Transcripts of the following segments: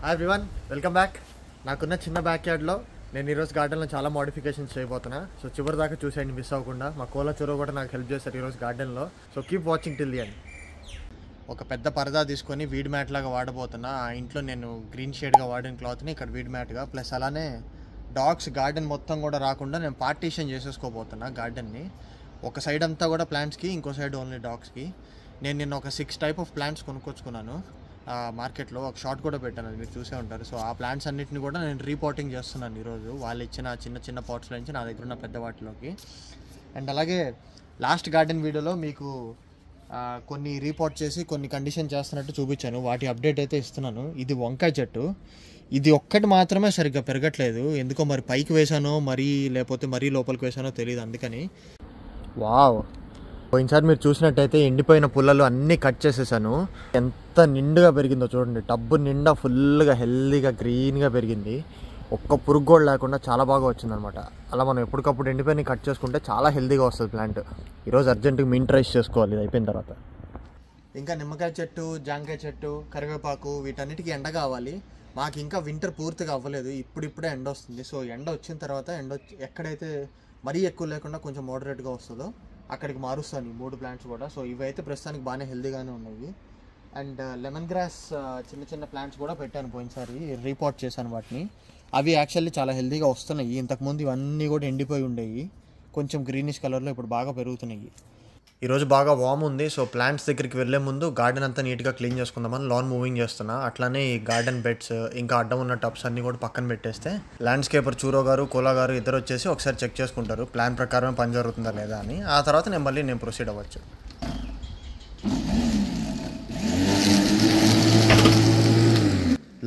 Hi everyone, welcome back. నాకున్న చిన్న back యార్డ్లో నేను ఈరోజు గార్డెన్లో చాలా మోడిఫికేషన్స్ చేయబోతున్నా. సో చివరి దాకా చూసేయండి, మిస్ అవ్వకుండా. మా కోళ్ళ చెరువు కూడా నాకు హెల్ప్ చేస్తారు ఈరోజు గార్డెన్లో. So keep watching till the end. ఒక పెద్ద పరదా తీసుకొని వీడ్ మ్యాట్ లాగా వాడబోతున్నా. ఆ ఇంట్లో నేను గ్రీన్ షేడ్గా వాడిన క్లాత్ని ఇక్కడ వీడ్ మ్యాట్గా, ప్లస్ అలానే డాగ్స్ గార్డెన్ మొత్తం కూడా రాకుండా నేను పార్టీషన్ చేసేసుకోబోతున్నా గార్డెన్ని. ఒక సైడ్ అంతా కూడా ప్లాంట్స్కి, ఇంకో సైడ్ ఓన్లీ డాగ్స్కి. నేను నిన్న ఒక 6 టైప్ ఆఫ్ ప్లాంట్స్ కొనుక్కొచ్చుకున్నాను మార్కెట్లో. ఒక షార్ట్ కూడా పెట్టాను, అది మీరు చూసే ఉంటారు. సో ఆ ప్లాంట్స్ అన్నింటిని కూడా నేను రీపోర్టింగ్ చేస్తున్నాను ఈరోజు. వాళ్ళు ఇచ్చిన చిన్న చిన్న పాట్స్లో నుంచి నా దగ్గర ఉన్న పెద్ద వాటిలోకి. అండ్ అలాగే లాస్ట్ గార్డెన్ వీడియోలో మీకు కొన్ని రీపోర్ట్ చేసి కొన్ని కండిషన్ చేస్తున్నట్టు చూపించాను. వాటి అప్డేట్ అయితే ఇస్తున్నాను. ఇది వంకాయ చెట్టు. ఇది ఒక్కటి మాత్రమే సరిగ్గా పెరగట్లేదు. ఎందుకో మరి పైకి వేసానో లేకపోతే మరీ లోపలికి వేసానో తెలియదు. అందుకని వావ్, పోయినసారి మీరు చూసినట్టయితే ఎండిపోయిన పుల్లలు అన్నీ కట్ చేసేసాను. ఎంత నిండుగా పెరిగిందో చూడండి. టబ్బు నిండా ఫుల్గా హెల్దీగా గ్రీన్గా పెరిగింది. ఒక్క పురుగు కూడా లేకుండా చాలా బాగా వచ్చిందనమాట. అలా మనం ఎప్పటికప్పుడు ఎండిపోయిన కట్ చేసుకుంటే చాలా హెల్దీగా వస్తుంది ప్లాంట్. ఈరోజు అర్జెంటుగా మింట్ రైస్ చేసుకోవాలి ఇది అయిపోయిన తర్వాత. ఇంకా నిమ్మకాయ చెట్టు, జాంకాయ చెట్టు, కరివేపాకు, వీటన్నిటికీ ఎండ కావాలి. మాకు ఇంకా వింటర్ పూర్తిగా అవ్వలేదు, ఇప్పుడిప్పుడే ఎండ వస్తుంది. సో ఎండ వచ్చిన తర్వాత ఎక్కడైతే మరీ ఎక్కువ లేకుండా కొంచెం మోడరేట్గా వస్తుందో అక్కడికి మారుస్తాను ఈ 3 ప్లాంట్స్ కూడా. సో ఇవైతే ప్రస్తుతానికి బాగానే హెల్దీగానే ఉన్నాయి. అండ్ లెమన్ గ్రాస్ చిన్న చిన్న ప్లాంట్స్ కూడా పెట్టాను పోయినసారి, రీపోర్ట్ చేశాను వాటిని. అవి యాక్చువల్లీ చాలా హెల్దీగా వస్తున్నాయి. ఇంతకుముందు ఇవన్నీ కూడా ఎండిపోయి ఉండేవి, కొంచెం గ్రీనిష్ కలర్లో ఇప్పుడు బాగా పెరుగుతున్నాయి. ఈరోజు బాగా వామ్ ఉంది. సో ప్లాంట్స్ దగ్గరికి వెళ్ళే ముందు గార్డెన్ అంతా నీట్గా క్లీన్ చేసుకుందామని లాన్ మూవింగ్ చేస్తున్నా. అట్లానే ఈ గార్డెన్ బెడ్స్, ఇంకా అడ్డం ఉన్న టబ్స్ అన్నీ కూడా పక్కన పెట్టేస్తే ల్యాండ్స్కేపర్ చూరో గారు, కోలా గారు ఇద్దరు వచ్చేసి ఒకసారి చెక్ చేసుకుంటారు ప్లాన్ ప్రకారమే పని జరుగుతుందా లేదా అని. ఆ తర్వాత నేను ప్రొసీడ్ అవ్వచ్చు.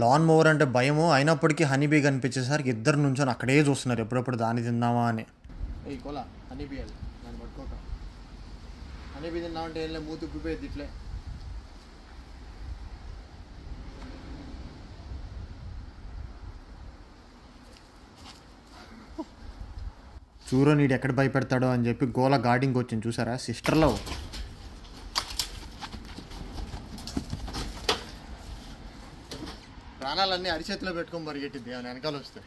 లాన్ మూవర్ అంటే భయము, అయినప్పటికీ హనీబీ కనిపించేసరికి ఇద్దరు నుంచొని అక్కడే చూస్తున్నారు ఎప్పుడెప్పుడు దాన్ని తిందామా అని. ఈ కోలా హనీబీ అది దాన్ని పట్టుకోక హనీబీ తిన్నామంటే ఏం లే, మూతి ఉబ్బిపోయేది ఇట్లే. చూరో నీడు ఎక్కడ భయపెడతాడో అని చెప్పి గోల గార్డింగ్కి వచ్చింది చూసారా సిస్టర్లో. ప్రాణాలన్నీ అరిచేతిలో పెట్టుకొని పరిగెట్టింది అని వెనకాల వస్తే.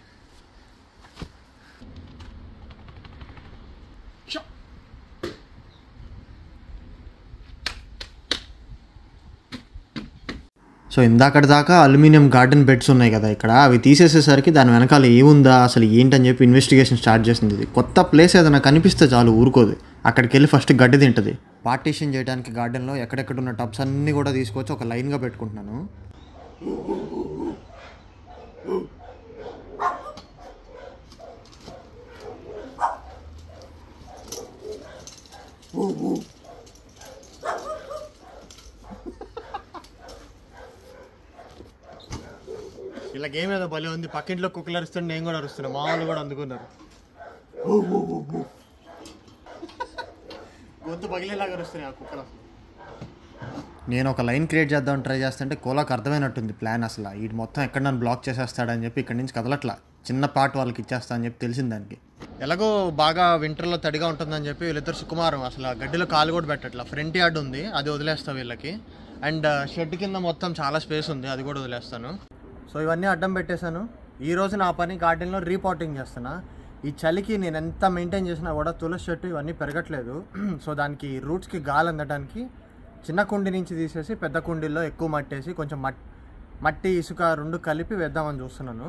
సో ఇందాకటి దాకా అల్యూమినియం గార్డెన్ బెడ్స్ ఉన్నాయి కదా ఇక్కడ, అవి తీసేసేసరికి దాని వెనకాల ఏముందా అసలు ఏంటని చెప్పి ఇన్వెస్టిగేషన్ స్టార్ట్ చేసింది. ఇది కొత్త ప్లేస్ ఏదైనా కనిపిస్తే చాలు ఊరుకోదు, అక్కడికి వెళ్ళి ఫస్ట్ గడ్డి తింటుంది. పార్టీషన్ చేయడానికి గార్డెన్లో ఎక్కడెక్కడ ఉన్న టబ్స్ అన్నీ కూడా తీసుకొచ్చి ఒక లైన్గా పెట్టుకుంటున్నాను. ఇలా గేమ్ ఏదో భలే ఉంది. పక్కింట్లో కుక్కలు అరుస్తుంటే నేను కూడా అరుస్తున్నా, మా వాళ్ళు కూడా అందుకున్నారు. గొంతు పగిలేలాగా అరుస్తున్నాయి ఆ కుక్కలు. నేను ఒక లైన్ క్రియేట్ చేద్దామని ట్రై చేస్తుంటే కోలాకు అర్థమైనట్టుంది ప్లాన్. అసలు వీటి మొత్తం ఎక్కడ నన్ను బ్లాక్ చేసేస్తాడని చెప్పి ఇక్కడి నుంచి కదలట్లా. చిన్న పార్ట్ వాళ్ళకి ఇచ్చేస్తా అని చెప్పి తెలిసింది దానికి. ఎలాగో బాగా వింటర్లో తడిగా ఉంటుందని చెప్పి వీళ్ళిద్దరు సుకుమారం అసలు ఆ గడ్డిలో కాలు కూడా పెట్టట్లా. ఫ్రంట్ యార్డ్ ఉంది, అది వదిలేస్తాను వీళ్ళకి. అండ్ షెడ్ కింద మొత్తం చాలా స్పేస్ ఉంది, అది కూడా వదిలేస్తాను. సో ఇవన్నీ అడ్డం పెట్టేశాను. ఈరోజు నా పని గార్డెన్లో రీపాటింగ్ చేస్తున్నా. ఈ చలికి నేను ఎంత మెయింటైన్ చేసినా కూడా తులసి చెట్టు ఇవన్నీ పెరగట్లేదు. సో దానికి రూట్స్కి గాలి అందడానికి చిన్న కుండి నుంచి తీసేసి పెద్ద కుండీల్లో ఎక్కువ మట్టేసి కొంచెం మట్టి ఇసుక 2 కలిపి వేద్దామని చూస్తున్నాను.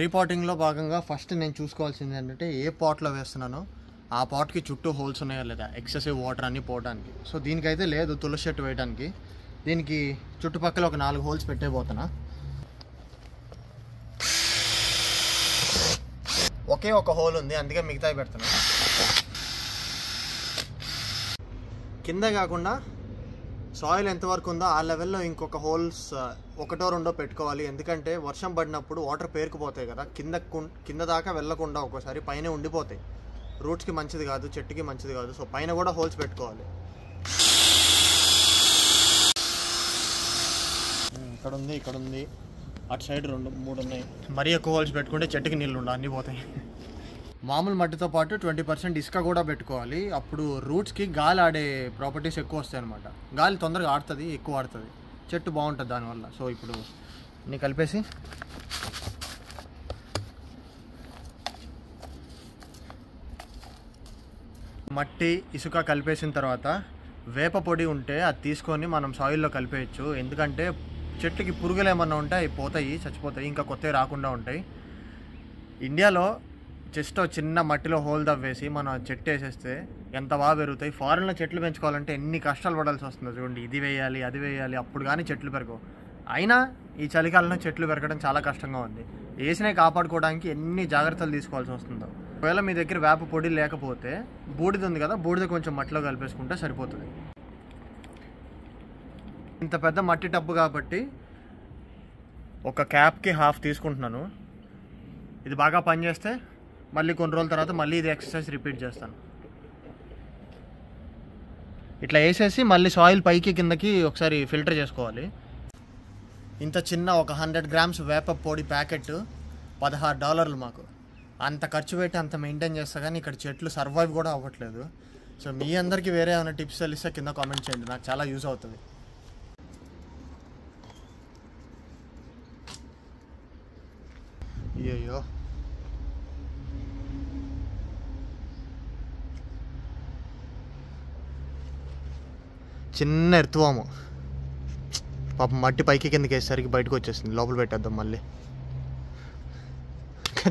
రీపాటింగ్లో భాగంగా ఫస్ట్ నేను చూసుకోవాల్సింది ఏంటంటే ఏ పాట్లో వేస్తున్నానో ఆ పాట్కి చుట్టూ హోల్స్ ఉన్నాయా లేదా, ఎక్సెసివ్ వాటర్ అన్నీ పోవడానికి. సో దీనికైతే లేదు తులసి చెట్టు వేయడానికి. దీనికి చుట్టుపక్కల ఒక 4 హోల్స్ పెట్టేపోతున్నా. ఒకే ఒక హోల్ ఉంది, అందుకే మిగతావి పెడుతున్నా. కింద కాకుండా సాయిల్ ఎంతవరకు ఉందో ఆ లెవెల్లో ఇంకొక హోల్స్ 1 or 2 పెట్టుకోవాలి. ఎందుకంటే వర్షం పడినప్పుడు వాటర్ పేరుకుపోతాయి కదా, కింద దాకా వెళ్ళకుండా ఒక్కోసారి పైన ఉండిపోతాయి. రూట్స్కి మంచిది కాదు, చెట్టుకి మంచిది కాదు. సో పైన కూడా హోల్స్ పెట్టుకోవాలి. ఇక్కడ ఉంది అటు సైడ్ 2, 3 ఉన్నాయి. మరీ ఎక్కువ హోల్స్ పెట్టుకుంటే చెట్టుకి నీళ్ళు ఉండవు, అన్నీ పోతాయి. మామూలు మట్టితో పాటు 20% ఇసుక కూడా పెట్టుకోవాలి. అప్పుడు రూట్స్కి గాలి ఆడే ప్రాపర్టీస్ ఎక్కువ వస్తాయి అనమాట. గాలి తొందరగా ఆడుతుంది, ఎక్కువ ఆడుతుంది, చెట్టు బాగుంటుంది దానివల్ల. సో ఇప్పుడు నీ కలిపేసి మట్టి ఇసుక కలిపేసిన తర్వాత వేప పొడి ఉంటే అది తీసుకొని మనం సాయిల్లో కలిపేయచ్చు. ఎందుకంటే చెట్లకి పురుగులు ఏమన్నా ఉంటే అవి పోతాయి, చచ్చిపోతాయి, ఇంకా కొత్తవి రాకుండా ఉంటాయి. ఇండియాలో జస్ట్ చిన్న మట్టిలో హోల్ దవ్వేసి మనం చెట్టు వేసేస్తే ఎంత బాగా పెరుగుతాయి. ఫారెన్లో చెట్లు పెంచుకోవాలంటే ఎన్ని కష్టాలు పడాల్సి వస్తుందో చూడండి. ఇది వేయాలి, అది వేయాలి, అప్పుడు కానీ చెట్లు పెరగవు. అయినా ఈ చలికాలంలో చెట్లు పెరగడం చాలా కష్టంగా ఉంది. వేసినవి కాపాడుకోవడానికి ఎన్ని జాగ్రత్తలు తీసుకోవాల్సి వస్తుందో. ఒకవేళ మీ దగ్గర వేప పొడి లేకపోతే బూడిద ఉంది కదా, బూడిద కొంచెం మట్టిలో కలిపేసుకుంటే సరిపోతుంది. ఇంత పెద్ద మట్టి టబ్బు కాబట్టి ఒక క్యాప్కి హాఫ్ తీసుకుంటున్నాను. ఇది బాగా పనిచేస్తే మళ్ళీ కొన్ని రోజుల తర్వాత మళ్ళీ ఇది ఎక్సర్సైజ్ రిపీట్ చేస్తాను. ఇట్లా వేసేసి మళ్ళీ సాయిల్ పైకి కిందకి ఒకసారి ఫిల్టర్ చేసుకోవాలి. ఇంత చిన్న ఒక 100 గ్రామ్స్ వేప పొడి ప్యాకెట్ $16 మాకు. అంత ఖర్చు పెట్టి అంత మెయింటైన్ చేస్తా కానీ ఇక్కడ చెట్లు సర్వైవ్ కూడా అవ్వట్లేదు. సో మీ అందరికీ వేరే ఏమైనా టిప్స్ తెలిస్తే కింద కామెంట్ చేయండి, నాకు చాలా యూజ్ అవుతుంది. అయ్యో చిన్న ఎర్తువాము పాపం మట్టి పైకి కిందకి వేసేసరికి బయటకు వచ్చేసింది. లోపల పెట్టేద్దాం మళ్ళీ.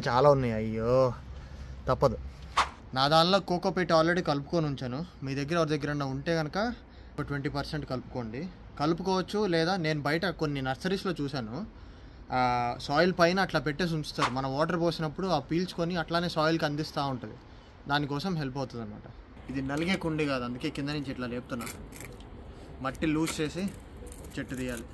చాలా ఉన్నాయి, అయ్యో తప్పదు. నా దానిలో కోకోపీట్ ఆల్రెడీ కలుపుకొని ఉంచాను. మీ దగ్గర ఎవరి దగ్గర ఉంటే కనుక ఒక 20% కలుపుకోండి. కలుపుకోవచ్చు, లేదా నేను బయట కొన్ని నర్సరీస్లో చూశాను, సాయిల్ పైన అట్లా పెట్టేసి ఉంచుతారు. మనం వాటర్ పోసినప్పుడు ఆ పీల్చుకొని అట్లానే సాయిల్కి అందిస్తూ ఉంటుంది. దానికోసం హెల్ప్ అవుతుంది అనమాట. ఇది నలిగే కుండి కాదు, అందుకే కింద నుంచి ఇట్లా లేపుతున్నా. మట్టి లూజ్ చేసి చెట్టు తీయాలి.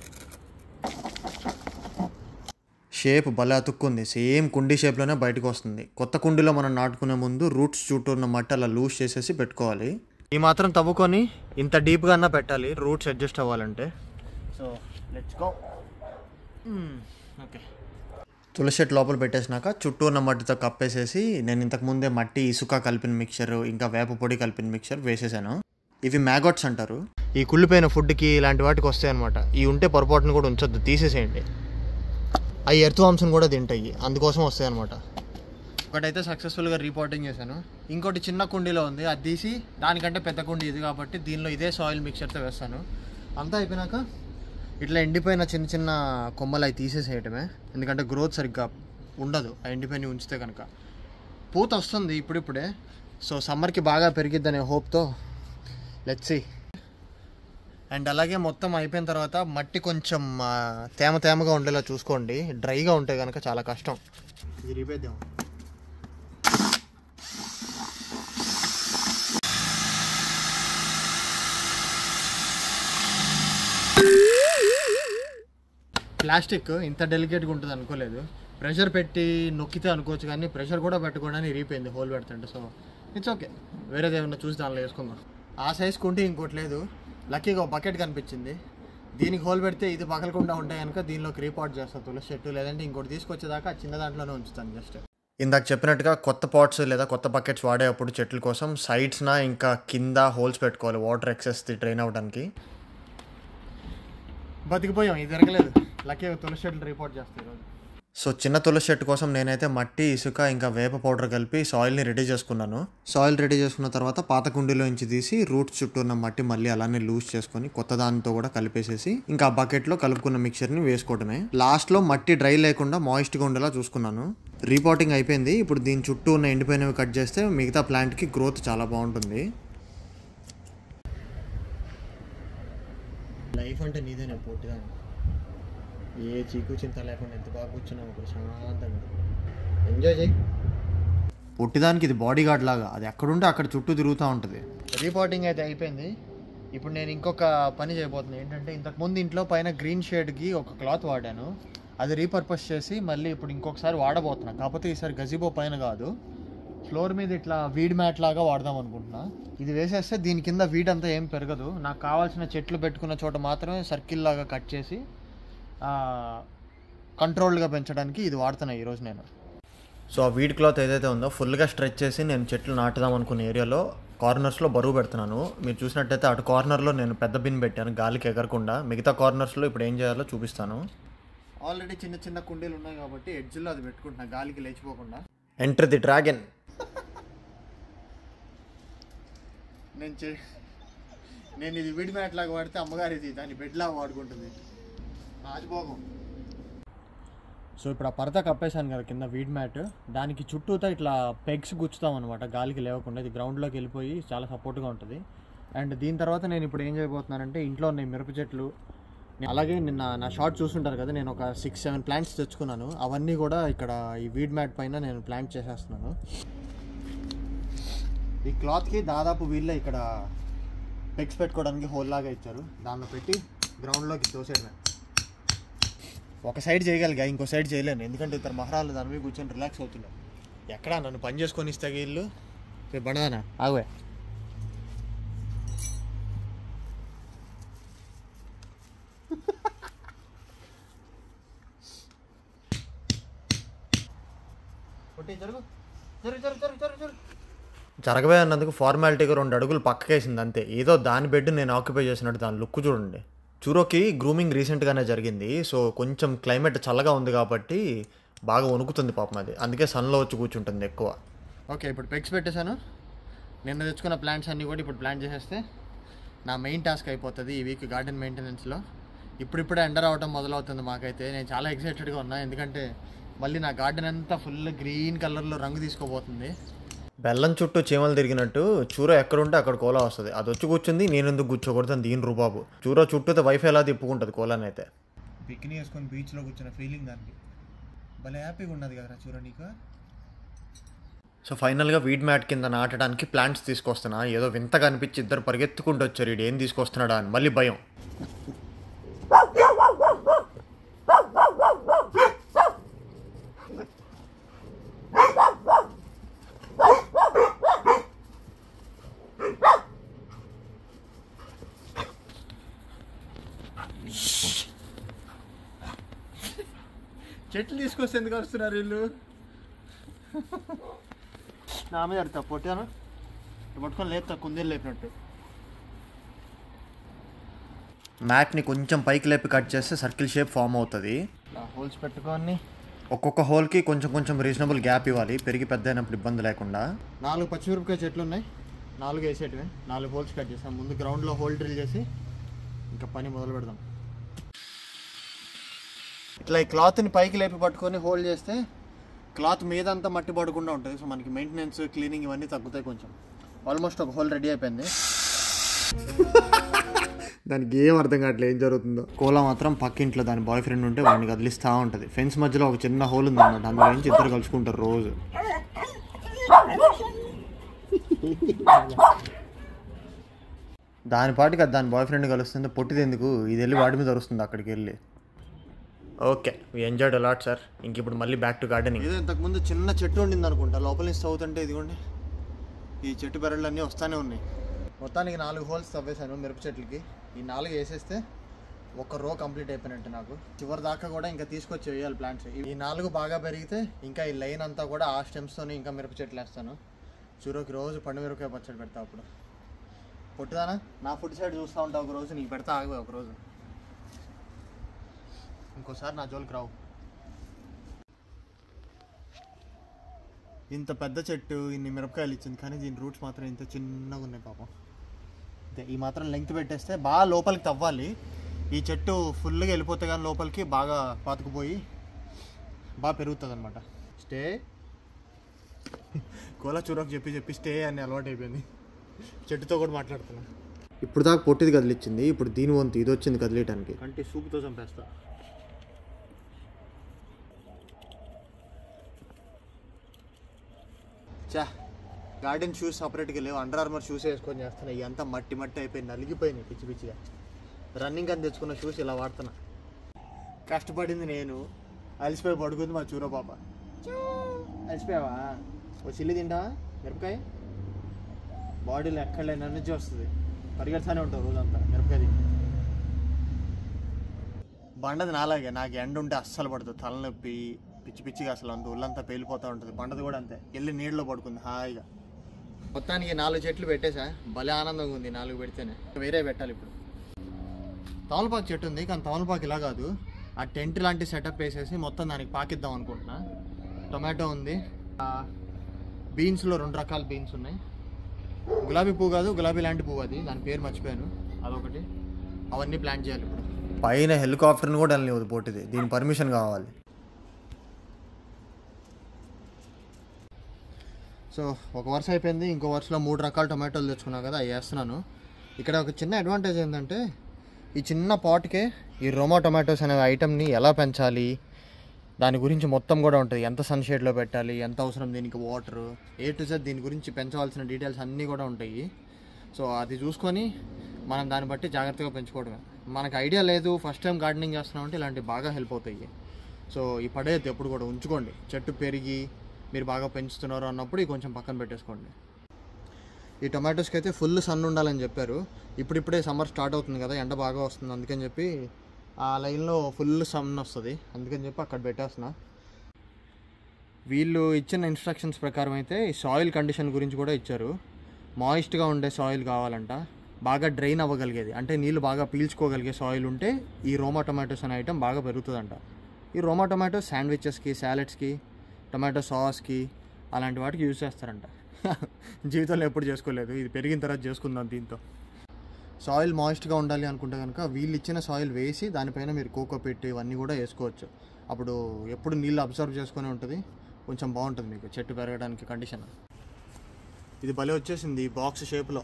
షేప్ భలే అతుక్కుంది, సేమ్ కుండీ షేప్లోనే బయటకు వస్తుంది. కొత్త కుండీలో మనం నాటుకునే ముందు రూట్స్ చుట్టూ ఉన్న మట్టి అలా లూజ్ చేసేసి పెట్టుకోవాలి. ఈ మాత్రం తవ్వుకొని ఇంత డీప్గా అన్నా పెట్టాలి రూట్స్ అడ్జస్ట్ అవ్వాలంటే. So let's go. ఓకే, తులసి చెట్టు లోపల పెట్టేసినాక చుట్టూ ఉన్న మట్టితో కప్పేసేసి నేను ఇంతకుముందే మట్టి ఇసుక కలిపిన మిక్చర్ ఇంకా వేప పొడి కలిపిన మిక్చర్ వేసేసాను. ఇవి మ్యాగోట్స్ అంటారు. ఈ కుళ్ళిపోయిన ఫుడ్కి ఇలాంటి వాటికి వస్తాయి అనమాట. ఇవి ఉంటే పొరపాటును కూడా ఉంచొద్దు, తీసేసేయండి. అవి ఎర్త్ వామ్స్ని కూడా తింటాయి, అందుకోసం వస్తాయి అనమాట. ఒకటైతే సక్సెస్ఫుల్గా రిపోర్టింగ్ చేశాను. ఇంకోటి చిన్న కుండీలో ఉంది, అది తీసి దానికంటే పెద్ద కుండీ ఇది కాబట్టి దీనిలో ఇదే సాయిల్ మిక్చర్తో వేస్తాను. అంతా అయిపోయినాక ఇట్లా ఎండిపోయిన చిన్న చిన్న కొమ్మలు అవి తీసేసేయటమే. ఎందుకంటే గ్రోత్ సరిగ్గా ఉండదు ఆ ఎండిపోయిన ఉంచితే కనుక. పూత వస్తుంది ఇప్పుడిప్పుడే, సో సమ్మర్కి బాగా పెరిగిద్దనే హోప్తో లెట్స్ సీ. అండ్ అలాగే మొత్తం అయిపోయిన తర్వాత మట్టి కొంచెం తేమగా ఉండేలా చూసుకోండి. డ్రైగా ఉంటే కనుక చాలా కష్టం. ఇది రిపేద్దాం. ప్లాస్టిక్ ఇంత డెలికేట్గా ఉంటుంది అనుకోలేదు. ప్రెషర్ పెట్టి నొక్కితే అనుకోవచ్చు, కానీ ప్రెషర్ కూడా పెట్టకుండా ఇరిగిపోయింది హోల్ పెడుతుంటే. సో ఇట్స్ ఓకే, వేరేది ఏమన్నా చూసి దానిలో వేసుకుందాం. ఆ సైజ్ కొంటే ఇంకోటి లేదు. లక్కీగా ఒక బకెట్ కనిపించింది, దీనికి హోల్ పెడితే ఇది పగలకుండా ఉంటాయి కనుక దీనిలోకి రీపాట్ చేస్తాను తులసి చెట్టు. లేదంటే ఇంకోటి తీసుకొచ్చేదాకా చిన్న దాంట్లోనే ఉంచుతాను జస్ట్. ఇందాక చెప్పినట్టుగా కొత్త పాట్స్ లేదా కొత్త బకెట్స్ వాడేటప్పుడు చెట్ల కోసం సైడ్స్న ఇంకా కింద హోల్స్ పెట్టుకోవాలి, వాటర్ ఎక్సెస్ డ్రైన్ అవ్వడానికి. బతికిపోయాం, ఇది జరగలేదు. లక్కీగా తులసి చెట్లు రిపోర్ట్ చేస్తాయి ఈరోజు. సో చిన్న తులసి చెట్టు కోసం నేనైతే మట్టి ఇసుక ఇంకా వేప పౌడర్ కలిపి సాయిల్ని రెడీ చేసుకున్నాను. సాయిల్ రెడీ చేసుకున్న తర్వాత పాత కుండీలో నుంచి తీసి రూట్స్ చుట్టూ ఉన్న మట్టి మళ్ళీ అలానే లూజ్ చేసుకొని కొత్త దానితో కూడా కలిపేసేసి ఇంకా ఆ బకెట్లో కలుపుకున్న మిక్చర్ని వేసుకోవడమే. లాస్ట్లో మట్టి డ్రై లేకుండా మాయిస్ట్గా ఉండేలా చూసుకున్నాను. రీపాటింగ్ అయిపోయింది. ఇప్పుడు దీని చుట్టూ ఉన్న ఎండిపోయినవి కట్ చేస్తే మిగతా ప్లాంట్కి గ్రోత్ చాలా బాగుంటుంది. లైఫ్ అంటే నీదేనే పోటీగా, ఏ చీకు చింత లేకుండా ఎంత బాగా కూర్చున్నావు ప్రశాంతంగా. ఎంజాయ్ చేయి. పొట్టిదానికి ఇది బాడీ గార్డ్ లాగా, అది ఎక్కడుంటే అక్కడ చుట్టూ తిరుగుతూ ఉంటుంది. రిపోర్టింగ్ అయితే అయిపోయింది. ఇప్పుడు నేను ఇంకొక పని చేయబోతున్నాను. ఏంటంటే ఇంతకుముందు ఇంట్లో పైన గ్రీన్ షేడ్కి ఒక క్లాత్ వాడాను, అది రీపర్పస్ చేసి మళ్ళీ ఇప్పుడు ఇంకొకసారి వాడబోతున్నాను. కాకపోతే ఈసారి గజిబో పైన కాదు, ఫ్లోర్ మీద ఇట్లా వీడ్ మ్యాట్ లాగా వాడదాం అనుకుంటున్నా. ఇది వేసేస్తే దీని కింద వీడ్ అంతా ఏం పెరగదు. నాకు కావాల్సిన చెట్లు పెట్టుకున్న చోట మాత్రమే సర్కిల్ లాగా కట్ చేసి కంట్రోల్డ్గా పెంచడానికి ఇది వాడుతున్నాను ఈరోజు నేను. సో ఆ వీడ్ క్లాత్ ఏదైతే ఉందో ఫుల్గా స్ట్రెచ్ చేసి నేను చెట్లు నాటుదాం అనుకున్న ఏరియాలో కార్నర్స్లో బరువు పెడుతున్నాను. మీరు చూసినట్టయితే అటు కార్నర్లో నేను పెద్ద బిన్ పెట్టాను గాలికి ఎగరకుండా. మిగతా కార్నర్స్లో ఇప్పుడు ఏం చేయాలో చూపిస్తాను. ఆల్రెడీ చిన్న చిన్న కుండీలు ఉన్నాయి కాబట్టి ఎడ్జ్లో అది పెట్టుకుంటున్నా గాలికి లేచిపోకుండా. Enter the dragon. నేను ఇది విడి మ్యాట్ లాగా వాడితే అమ్మగారు ఇది దాన్ని బెడ్ లాగా వాడుకుంటుంది. రాజభోగం. సో ఇప్పుడు ఆ పరద కప్పేశాను కదా కింద వీడ్ మ్యాట్, దానికి చుట్టూతో ఇట్లా పెగ్స్ గుచ్చుతాం అనమాట గాలికి లేవకుండా. ఇది గ్రౌండ్లోకి వెళ్ళిపోయి చాలా సపోర్ట్గా ఉంటుంది. అండ్ దీని తర్వాత నేను ఇప్పుడు ఏం చేయబోతున్నానంటే ఇంట్లో ఉన్న మిరప చెట్లు, అలాగే నిన్న నా షార్ట్ చూస్తుంటారు కదా, నేను ఒక 6-7 ప్లాంట్స్ తెచ్చుకున్నాను. అవన్నీ కూడా ఇక్కడ ఈ వీడ్ మ్యాట్ పైన నేను ప్లాంట్ చేసేస్తున్నాను. ఈ క్లాత్కి దాదాపు వీళ్ళే ఇక్కడ పెగ్స్ పెట్టుకోవడానికి హోల్ లాగా ఇచ్చారు, దానిలో పెట్టి గ్రౌండ్లోకి తోసేయడమే. ఒక సైడ్ చేయగలిగా, ఇంకో సైడ్ చేయలేను, ఎందుకంటే ఇద్దరు మహారాలు దాని మీద కూర్చొని రిలాక్స్ అవుతున్నారు. ఎక్కడా నన్ను పని చేసుకొని ఇస్తే వీళ్ళు బండదానా ఆగే. జరగవే అన్నందుకు ఫార్మాలిటీగా 2 అడుగులు పక్కకేసింది అంతే. ఏదో దాని బెడ్ నేను ఆక్యుపై చేసినట్టు దాని లుక్ చూడండి. చూరోకి గ్రూమింగ్ రీసెంట్గానే జరిగింది. సో కొంచెం క్లైమేట్ చల్లగా ఉంది కాబట్టి బాగా వణుకుతుంది పాపం అది, అందుకే సన్లో వచ్చి కూర్చుంటుంది ఎక్కువ. ఓకే, ఇప్పుడు పెగ్స్ పెట్టేశాను. నిన్న తెచ్చుకున్న ప్లాంట్స్ అన్నీ కూడా ఇప్పుడు ప్లాంట్ చేసేస్తే నా మెయిన్ టాస్క్ అయిపోతుంది ఈ వీక్ గార్డెన్ మెయింటెనెన్స్లో. ఇప్పుడిప్పుడే ఎండర్ అవటం మొదలవుతుంది మాకైతే. నేను చాలా ఎక్సైటెడ్గా ఉన్నా, ఎందుకంటే మళ్ళీ నా గార్డెన్ అంతా ఫుల్ గ్రీన్ కలర్లో రంగు తీసుకోబోతుంది. బెల్లం చుట్టూ చీమలు తిరిగినట్టు చూరో ఎక్కడుంటే అక్కడ కోలా వస్తుంది. అది వచ్చి కూర్చుంది, నేను ఎందుకు కూర్చోకూడదు దీని రూబాబు. చూరో చుట్టూతో వైఫై ఎలా తిప్పుకుంటుంది కోలాని అయితే. పిక్నిక్ వేసుకొని బీచ్లో కూర్చున్న ఫీలింగ్ దానికి భలే హ్యాపీగా ఉన్నది కదా చూరో నీకు. సో ఫైనల్గా వీడ్ మ్యాట్ కింద నాటడానికి ప్లాంట్స్ తీసుకొస్తున్నా. ఏదో వింతగా అనిపించి ఇద్దరు పరిగెత్తుకుంటూ వచ్చారు, ఇడు ఏం తీసుకొస్తున్నాడా అని. మళ్ళీ భయం. చెట్లు తీసుకొస్తే ఎందుకు వస్తున్నారు వీళ్ళు? నా మీద అడతా పొట్టాను పట్టుకొని లేపుతా కుందేలు లేపినట్టు. మ్యాట్ని కొంచెం పైకి లేపి కట్ చేస్తే సర్కిల్ షేప్ ఫామ్ అవుతుంది. హోల్స్ పెట్టుకొని ఒక్కొక్క హోల్కి కొంచెం కొంచెం రీజనబుల్ గ్యాప్ ఇవ్వాలి, పెరిగి పెద్ద అయినప్పుడు ఇబ్బంది లేకుండా. 4 పచ్చిమిరపకాయ చెట్లు ఉన్నాయి, 4 వేసేటివి. 4 హోల్స్ కట్ చేస్తాం. ముందు గ్రౌండ్లో హోల్ డ్రిల్ చేసి ఇంకా పని మొదలు పెడదాం. ఇట్లా ఈ క్లాత్ని పైకి లేపి పట్టుకొని హోల్డ్ చేస్తే క్లాత్ మీద అంతా మట్టి పడకుండా ఉంటుంది. సో మనకి మెయింటెనెన్స్, క్లీనింగ్ ఇవన్నీ తగ్గుతాయి కొంచెం. ఆల్మోస్ట్ ఒక హోల్ రెడీ అయిపోయింది. దానికి ఏం అర్థం కావట్లేదు ఏం జరుగుతుందో. కోలా మాత్రం పక్కింట్లో దాని బాయ్ ఫ్రెండ్ ఉంటే వాడిని కదిలిస్తూ ఉంటుంది. ఫెన్స్ మధ్యలో ఒక చిన్న హోల్ ఉంది అన్నమాట, అందులో నుంచి ఇద్దరు కలుసుకుంటారు రోజు. దాని పాటికి అది దాని బాయ్ ఫ్రెండ్ కలుస్తుంది. పొట్టిది ఎందుకు, ఇది వెళ్ళి వాడి మీద వస్తుంది అక్కడికి వెళ్ళి. Okay, we enjoyed a lot sir. ఇంక ఇప్పుడు మళ్ళీ బ్యాక్ టు గార్డెనింగ్. ఏదో ఇంతకుముందు చిన్న చెట్టు ఉండింది అనుకుంటా, లోపల నుంచి తవ్వుతుంటే ఇదిగోండి ఈ చెట్టు బెరళ్ళు అన్నీ వస్తూనే ఉన్నాయి. మొత్తానికి 4 హోల్స్ తవ్వేశాను మిరప చెట్లకి. ఈ 4 వేసేస్తే ఒక రో కంప్లీట్ అయిపోయినట్టు. నాకు చివరి దాకా కూడా ఇంకా తీసుకొచ్చి వేయాలి ప్లాంట్స్. ఈ 4 బాగా పెరిగితే ఇంకా ఈ లైన్ అంతా కూడా ఆ స్టెమ్స్తోనే ఇంకా మిరప చెట్లు వేస్తాను. చూరోకి రోజు పండు మిరపకాయ పచ్చడి పెడతా. అప్పుడు పొట్టుదానా నా ఫుడ్ సైడ్ చూస్తూ ఉంటావు, ఒక రోజు నీకు పెడతా ఆగిపోయి ఒకరోజు. ఇంకోసారి నా జోలికి రావు. ఇంత పెద్ద చెట్టు ఇన్ని మిరపకాయలు ఇచ్చింది, కానీ దీని రూట్స్ మాత్రం ఇంత చిన్నగా ఉన్నాయి పాపం. ఈ మాత్రం లెంగ్త్ పెట్టేస్తే బాగా లోపలికి తవ్వాలి. ఈ చెట్టు ఫుల్గా వెళ్ళిపోతే కానీ లోపలికి బాగా పాతుకుపోయి బాగా పెరుగుతుంది అనమాట. స్టే కోలా చూరకు చెప్పి స్టే అని అలవాటు అయిపోయింది. చెట్టుతో కూడా మాట్లాడుతున్నా. ఇప్పుడు దాకా పొట్టిది కదిలిచ్చింది, ఇప్పుడు దీని వంతు ఇది వచ్చింది కదిలేయడానికి. అంటే సూపుతో చంపేస్తా. చా గార్డెన్ షూస్ సపరేట్గా లేవు, అండర్ ఆర్మర్ షూస్ వేసుకొని చేస్తున్నాయి. ఇదంతా మట్టి మట్టి అయిపోయింది, నలిగిపోయినాయి పిచ్చి పిచ్చిగా. రన్నింగ్ అని తెచ్చుకున్న షూస్ ఇలా వాడుతున్నా. కష్టపడింది నేను, అలసిపోయి పడుకుంది మా చూరో పాప. అలసిపోయావా? ఓ చిల్లి తింటావా మిరపకాయ? బాడీలో ఎక్కడ లేని ఎనర్జీ వస్తుంది, పరిగెడతానే ఉంటావు రోజంతా మిరపకాయ తింటే. బండది నాలాగే, నాకు ఎండ ఉంటే అస్సలు పడుతుంది, తలనొప్పి పిచ్చి పిచ్చిగా అసలు అంత ఒళ్ళంతా పేలిపోతూ ఉంటుంది. బండది కూడా అంతే, వెళ్ళి నీళ్ళలో పడుకుంది హాయిగా. మొత్తానికి 4 చెట్లు పెట్టేసా, భలే ఆనందంగా ఉంది 4 పెడితేనే. వేరే పెట్టాలి ఇప్పుడు. తమలపాకు చెట్టు ఉంది, కానీ తమలపాకు ఇలా కాదు, ఆ టెంట్ లాంటి సెటప్ వేసేసి మొత్తం దానికి పాకిద్దాం అనుకుంటున్నా. టొమాటో ఉంది, బీన్స్లో 2 రకాల బీన్స్ ఉన్నాయి. గులాబీ పువ్వు కాదు, గులాబీ లాంటి పువ్వు, అది దాని పేరు మర్చిపోయాను, అదొకటి. అవన్నీ ప్లాన్ చేయాలి ఇప్పుడు. పైన హెలికాప్టర్ని కూడా వెళ్ళనివ్వదు పోటీది, దీని పర్మిషన్ కావాలి. సో ఒక వరుస అయిపోయింది, ఇంకో వరుసలో 3 రకాల టొమాటోలు తెచ్చుకున్నాను కదా, అవి వేస్తున్నాను. ఇక్కడ ఒక చిన్న అడ్వాంటేజ్ ఏంటంటే ఈ చిన్న పాట్కే ఈ రోమా టొమాటోస్ అనే ఐటమ్ని ఎలా పెంచాలి దాని గురించి మొత్తం కూడా ఉంటుంది. ఎంత సన్షేడ్లో పెట్టాలి, ఎంత అవసరం దీనికి వాటర్, A to Z దీని గురించి పెంచవలసిన డీటెయిల్స్ అన్నీ కూడా ఉంటాయి. సో అది చూసుకొని మనం దాన్ని బట్టి జాగ్రత్తగా పెంచుకోవడమే. మనకు ఐడియా లేదు, ఫస్ట్ టైం గార్డెనింగ్ చేస్తున్నామంటే ఇలాంటివి బాగా హెల్ప్ అవుతాయి. సో ఈ పడేది ఎప్పుడు కూడా ఉంచుకోండి, చెట్టు పెరిగి మీరు బాగా పెంచుతున్నారు అన్నప్పుడు ఇది కొంచెం పక్కన పెట్టేసుకోండి. ఈ టొమాటోస్కి అయితే ఫుల్ సన్ ఉండాలని చెప్పారు. ఇప్పుడిప్పుడే సమ్మర్ స్టార్ట్ అవుతుంది కదా, ఎండ బాగా వస్తుంది, అందుకని చెప్పి ఆ లైన్లో ఫుల్ సన్ వస్తుంది, అందుకని చెప్పి అక్కడ పెట్టేస్తున్నా. వీళ్ళు ఇచ్చిన ఇన్స్ట్రక్షన్స్ ప్రకారం అయితే ఈ సాయిల్ కండిషన్ గురించి కూడా ఇచ్చారు. మాయిస్ట్గా ఉండే సాయిల్ కావాలంట, బాగా డ్రైన్ అవ్వగలిగేది, అంటే నీళ్ళు బాగా పీల్చుకోగలిగే సాయిల్ ఉంటే ఈ రోమా టొమాటోస్ అనే ఐటమ్ బాగా పెరుగుతుందంట. ఈ రోమా టొమాటోస్ శాండ్విచెస్కి, సాలెడ్స్కి, టొమాటో సాస్కి అలాంటి వాటికి యూజ్ చేస్తారంట. జీవితంలో ఎప్పుడు చేసుకోలేదు, ఇది పెరిగిన తర్వాత చేసుకుందాం. దీంతో సాయిల్ మాయిస్ట్గా ఉండాలి అనుకుంటే కనుక వీళ్ళు ఇచ్చిన సాయిల్ వేసి దానిపైన మీరు కోకో పెట్టి ఇవన్నీ కూడా వేసుకోవచ్చు. అప్పుడు ఎప్పుడు నీళ్ళు అబ్జర్వ్ చేసుకుని ఉంటుంది, కొంచెం బాగుంటుంది మీకు చెట్టు పెరగడానికి కండిషన్. ఇది భలే వచ్చేసింది ఈ బాక్స్ షేప్లో.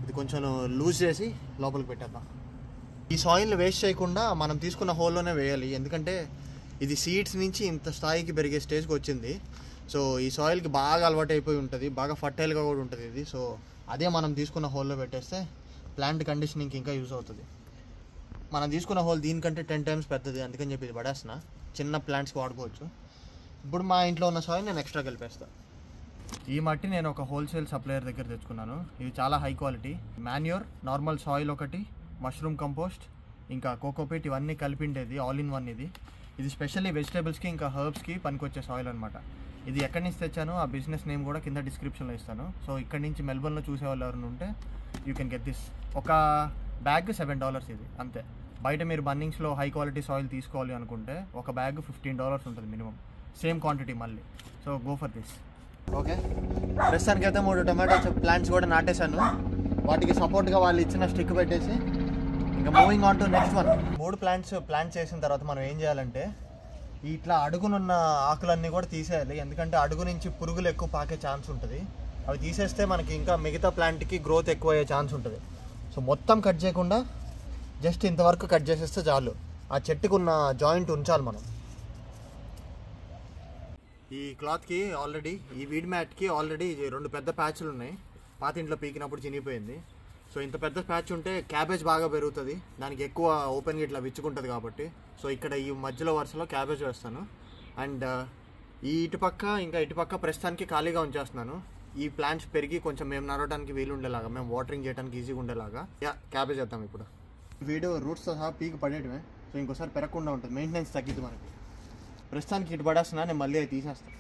ఇది కొంచెం లూజ్ చేసి లోపలికి పెట్టేద్దాం. ఈ సాయిల్ని వేస్ట్ చేయకుండా మనం తీసుకున్న హోల్లోనే వేయాలి, ఎందుకంటే ఇది సీడ్స్ నుంచి ఇంత స్థాయికి పెరిగే స్టేజ్కి వచ్చింది. సో ఈ సాయిల్కి బాగా అలవాటు అయిపోయి ఉంటుంది, బాగా ఫర్టైల్గా కూడా ఉంటుంది ఇది. సో అదే మనం తీసుకున్న హోల్లో పెట్టేస్తే ప్లాంట్ కండిషనింగ్కి ఇంకా యూజ్ అవుతుంది. మనం తీసుకున్న హోల్ దీనికంటే 10 times పెద్దది, అందుకని చెప్పి ఇది పడేస్తున్నా, చిన్న ప్లాంట్స్కి వాడుకోవచ్చు. ఇప్పుడు మా ఇంట్లో ఉన్న సాయిల్ నేను ఎక్స్ట్రా కలిపేస్తాను. ఈ మట్టి నేను ఒక హోల్సేల్ సప్లయర్ దగ్గర తెచ్చుకున్నాను. ఇది చాలా high quality manure, normal soil ఒకటి, మష్రూమ్ కంపోస్ట్, ఇంకా కోకోపీట్ ఇవన్నీ కలిపిండేది ఆల్ ఇన్ వన్. ఇది స్పెషల్లీ వెజిటేబుల్స్కి ఇంకా హర్బ్స్కి పనికొచ్చే సాయిల్ అనమాట. ఇది ఎక్కడి నుంచి తెచ్చానో ఆ బిజినెస్ నేమ్ కూడా కింద డిస్క్రిప్షన్లో ఇస్తాను. సో ఇక్కడి నుంచి మెల్బర్న్లో చూసేవాళ్ళు ఎవరైనా ఉంటే యూ కెన్ గెట్ దిస్. ఒక బ్యాగ్ $7 ఇది అంతే. బయట మీరు బన్నింగ్స్లో హై క్వాలిటీ సాయిల్ తీసుకోవాలి అనుకుంటే ఒక బ్యాగ్ $15 ఉంటుంది మినిమం, సేమ్ క్వాంటిటీ మళ్ళీ. So go for this. Okay, ప్రస్తుతానికి అయితే 3 టొమాటో ప్లాంట్స్ కూడా నాటేశాను. వాటికి సపోర్ట్గా వాళ్ళు ఇచ్చిన స్టిక్ పెట్టేసి ఇంకా moving on to next one. 3 plants plant చేసిన తర్వాత మనం ఏం చేయాలంటే ఇట్లా అడుగునున్న ఆకులన్నీ కూడా తీసేయాలి, ఎందుకంటే అడుగు నుంచి పురుగులు ఎక్కువ పాకే ఛాన్స్ ఉంటుంది. అవి తీసేస్తే మనకి ఇంకా మిగతా ప్లాంట్కి గ్రోత్ ఎక్కువ అయ్యే ఛాన్స్ ఉంటుంది. సో మొత్తం కట్ చేయకుండా జస్ట్ ఇంతవరకు కట్ చేసేస్తే చాలు. ఆ చెట్టుకు ఉన్న జాయింట్ ఉంచాలి మనం. ఈ క్లాత్కి ఆల్రెడీ, ఈ వీడ్ మ్యాట్కి ఆల్రెడీ 2 పెద్ద ప్యాచ్లు ఉన్నాయి. పాత ఇంట్లో పీకినప్పుడు చినిగిపోయింది. సో ఇంత పెద్ద ప్యాచ్ ఉంటే క్యాబేజ్ బాగా పెరుగుతుంది, దానికి ఎక్కువ ఓపెన్గా ఇట్లా విచ్చుకుంటుంది కాబట్టి. సో ఇక్కడ ఈ మధ్యలో వరుసలో క్యాబేజ్ వేస్తాను. అండ్ ఈ ఇటుపక్క ఇంకా ఇటుపక్క ప్రస్తుతానికి ఖాళీగా ఉంచేస్తున్నాను. ఈ ప్లాంట్స్ పెరిగి కొంచెం మేము నడవడానికి వీలు ఉండేలాగా, మేము వాటరింగ్ చేయడానికి ఈజీగా ఉండేలాగా క్యాబేజ్ వేద్దాం. ఇప్పుడు వీడియో రూట్స్తో సహా పీకి పడేయడమే. సో ఇంకోసారి పెరగకుండా ఉంటుంది, మెయింటెనెన్స్ తగ్గిద్ది మనకి. ప్రస్తుతానికి ఇటు పడేస్తున్నా, నేను మళ్ళీ తీసేస్తాను.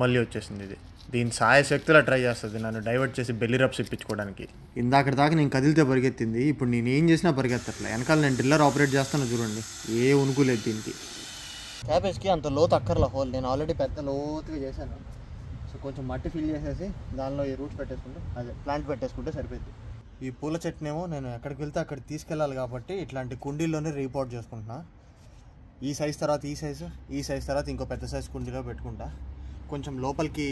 మళ్ళీ వచ్చేసింది ఇది. దీని సాయశక్తిలా ట్రై చేస్తుంది నన్ను డైవర్ట్ చేసి బెల్లి రప్స్ ఇప్పించుకోవడానికి. ఇందాకటి దాకా నేను కదిలితే పరిగెత్తింది, ఇప్పుడు నేను ఏం చేసినా పరిగెత్తట్లే. వెనకాల నేను డ్రిల్లర్ ఆపరేట్ చేస్తాను చూడండి, ఏ ఉనుకులేదు దీనికి. క్యాబేజ్కి అంత లోతు అక్కర్ల హోల్, నేను ఆల్రెడీ పెద్ద లోతుగా చేశాను. సో కొంచెం మట్టి ఫిల్ చేసేసి దానిలో ఈ రూట్స్ పెట్టేసుకుంటే, అదే ప్లాంట్ పెట్టేసుకుంటే సరిపోద్ది. ఈ పూల చెట్టునేమో నేను ఎక్కడికి వెళ్తే అక్కడికి తీసుకెళ్ళాలి కాబట్టి ఇట్లాంటి కుండీల్లోనే రీపోర్ట్ చేసుకుంటున్నా. ఈ సైజ్ తర్వాత ఈ సైజు, ఈ సైజ్ తర్వాత ఇంకో పెద్ద సైజ్ కుండీలో పెట్టుకుంటా. కొంచెం లోపలికి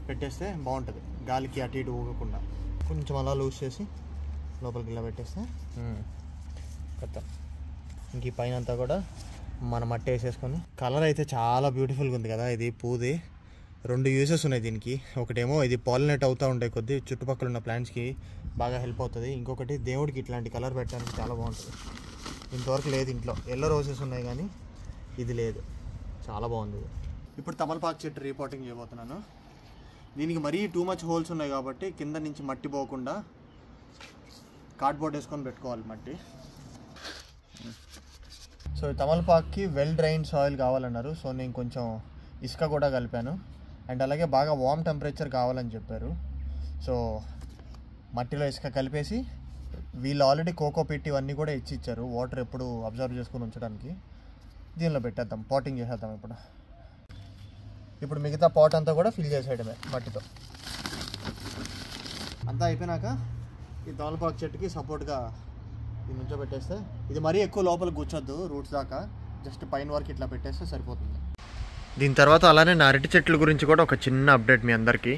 పెట్టేస్తే బాగుంటుంది, గాలికి అటు ఇటు ఊగకుండా. కొంచెం అలా లూజ్ చేసి లోపలికి ఇలా పెట్టేస్తే కొత్త. ఇంక ఈ పైన అంతా కూడా మన మట్టి వేసేసుకొని. కలర్ అయితే చాలా బ్యూటిఫుల్గా ఉంది కదా ఇది పూది. 2 యూజెస్ ఉన్నాయి దీనికి. ఒకటేమో ఇది పాలినేట్ అవుతూ ఉంటాయి కొద్ది, చుట్టుపక్కల ఉన్న ప్లాంట్స్కి బాగా హెల్ప్ అవుతుంది. ఇంకొకటి దేవుడికి ఇట్లాంటి కలర్ పెట్టడానికి చాలా బాగుంటుంది. ఇంతవరకు లేదు ఇంట్లో, ఎల్లో రోజెస్ ఉన్నాయి కానీ ఇది లేదు, చాలా బాగుంది ఇది. ఇప్పుడు తమలపాకు చెట్టు రీపోర్టింగ్ చేయబోతున్నాను. దీనికి మరీ టూ మచ్ హోల్స్ ఉన్నాయి కాబట్టి కింద నుంచి మట్టి పోకుండా కార్డ్బోర్డ్ వేసుకొని పెట్టుకోవాలి మట్టి. సో తమలపాకుకి వెల్ డ్రైన్ సాయిల్ కావాలన్నారు. సో నేను కొంచెం ఇసుక కూడా కలిపాను. అండ్ అలాగే బాగా వార్మ్ టెంపరేచర్ కావాలని చెప్పారు. సో మట్టిలో ఇసుక కలిపేసి వీళ్ళు ఆల్రెడీ కోకో పిట్ ఇవన్నీ కూడా ఇచ్చారు వాటర్ ఎప్పుడు అబ్జర్వ్ చేసుకుని ఉంచడానికి. దీనిలో పెట్టేద్దాం, పాటింగ్ చేసేద్దాం. ఇప్పుడు మిగతా పాట్ అంతా కూడా ఫిల్ చేసేయడమే మట్టితో. అంతా అయిపోయినాక ఈ తమలపాకు చెట్టుకి సపోర్ట్గా ఇది నుంచో పెట్టేస్తే, ఇది మరీ ఎక్కువ లోపల కూర్చోద్దు రూట్స్ దాకా, జస్ట్ పైన వరకు ఇట్లా పెట్టేస్తే సరిపోతుంది. దీని తర్వాత అలానే నా అరటి చెట్ల గురించి కూడా ఒక చిన్న అప్డేట్ మీ అందరికీ.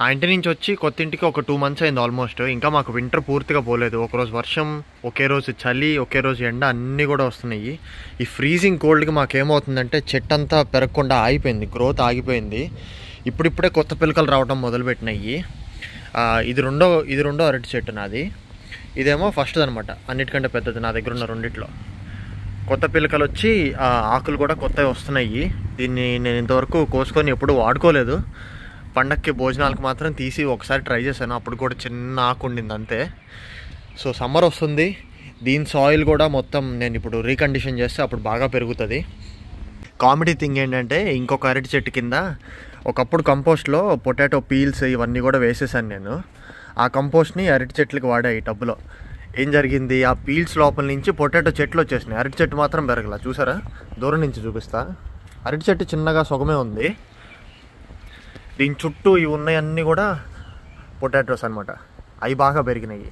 ఆ ఇంటి నుంచి వచ్చి కొత్త ఇంటికి ఒక 2 months అయింది ఆల్మోస్ట్. ఇంకా మాకు వింటర్ పూర్తిగా పోలేదు. ఒకరోజు వర్షం, ఒకే రోజు చలి, ఒకే రోజు ఎండ అన్నీ కూడా వస్తున్నాయి. ఈ ఫ్రీజింగ్ కోల్డ్కి మాకేమవుతుందంటే చెట్టు అంతా పెరగకుండా ఆగిపోయింది, గ్రోత్ ఆగిపోయింది. ఇప్పుడిప్పుడే కొత్త పిలకలు రావడం మొదలుపెట్టినాయి. ఇది రెండో అరటి చెట్టు నాది. ఇదేమో ఫస్ట్ అనమాట, అన్నిటికంటే పెద్దది నా దగ్గర ఉన్న రెండిట్లో. కొత్త పిలకలు వచ్చి ఆకులు కూడా కొత్తవి వస్తున్నాయి. దీన్ని నేను ఇంతవరకు కోసుకొని ఎప్పుడు వాడుకోలేదు. పండక్కి భోజనాలకు మాత్రం తీసి ఒకసారి ట్రై చేశాను, అప్పుడు కూడా చిన్న ఆకు ఉండింది అంతే. సో సమ్మర్ వస్తుంది, దీని సాయిల్ కూడా మొత్తం నేను ఇప్పుడు రీకండిషన్ చేస్తే అప్పుడు బాగా పెరుగుతుంది. కామెడీ థింగ్ ఏంటంటే ఇంకొక అరటి చెట్టు కింద ఒకప్పుడు కంపోస్ట్లో పొటాటో పీల్స్ ఇవన్నీ కూడా వేసేసాను నేను. ఆ కంపోస్ట్ని అరటి చెట్లకి వాడా ఈ టబ్బులో. ఏం జరిగింది, ఆ పీల్స్ లోపల నుంచి పొటాటో చెట్లు వచ్చేసినాయి, అరటి చెట్టు మాత్రం పెరగల. చూసారా, దూరం నుంచి చూపిస్తా. అరటి చెట్టు చిన్నగా సొగమే ఉంది, దీని చుట్టూ ఇవి ఉన్నాయన్నీ కూడా పొటాటోస్ అనమాట. అవి బాగా పెరిగినాయి.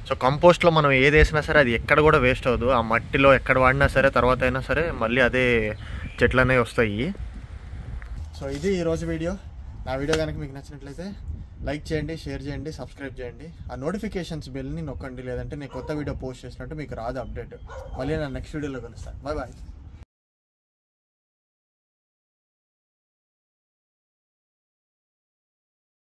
సో కంపోస్ట్లో మనం ఏది వేసినా సరే అది ఎక్కడ కూడా వేస్ట్ అవ్వదు. ఆ మట్టిలో ఎక్కడ వాడినా సరే తర్వాత అయినా సరే మళ్ళీ అదే చెట్లు అనేవి వస్తాయి. సో ఇది ఈరోజు వీడియో. నా వీడియో కనుక మీకు నచ్చినట్లయితే లైక్ చేయండి, షేర్ చేయండి, సబ్స్క్రైబ్ చేయండి. ఆ నోటిఫికేషన్స్ బెల్ని నొక్కండి, లేదంటే నేను కొత్త వీడియో పోస్ట్ చేసినట్టు మీకు రాదు అప్డేట్. మళ్ళీ నేను నెక్స్ట్ వీడియోలో కలుస్తాను. Bye bye.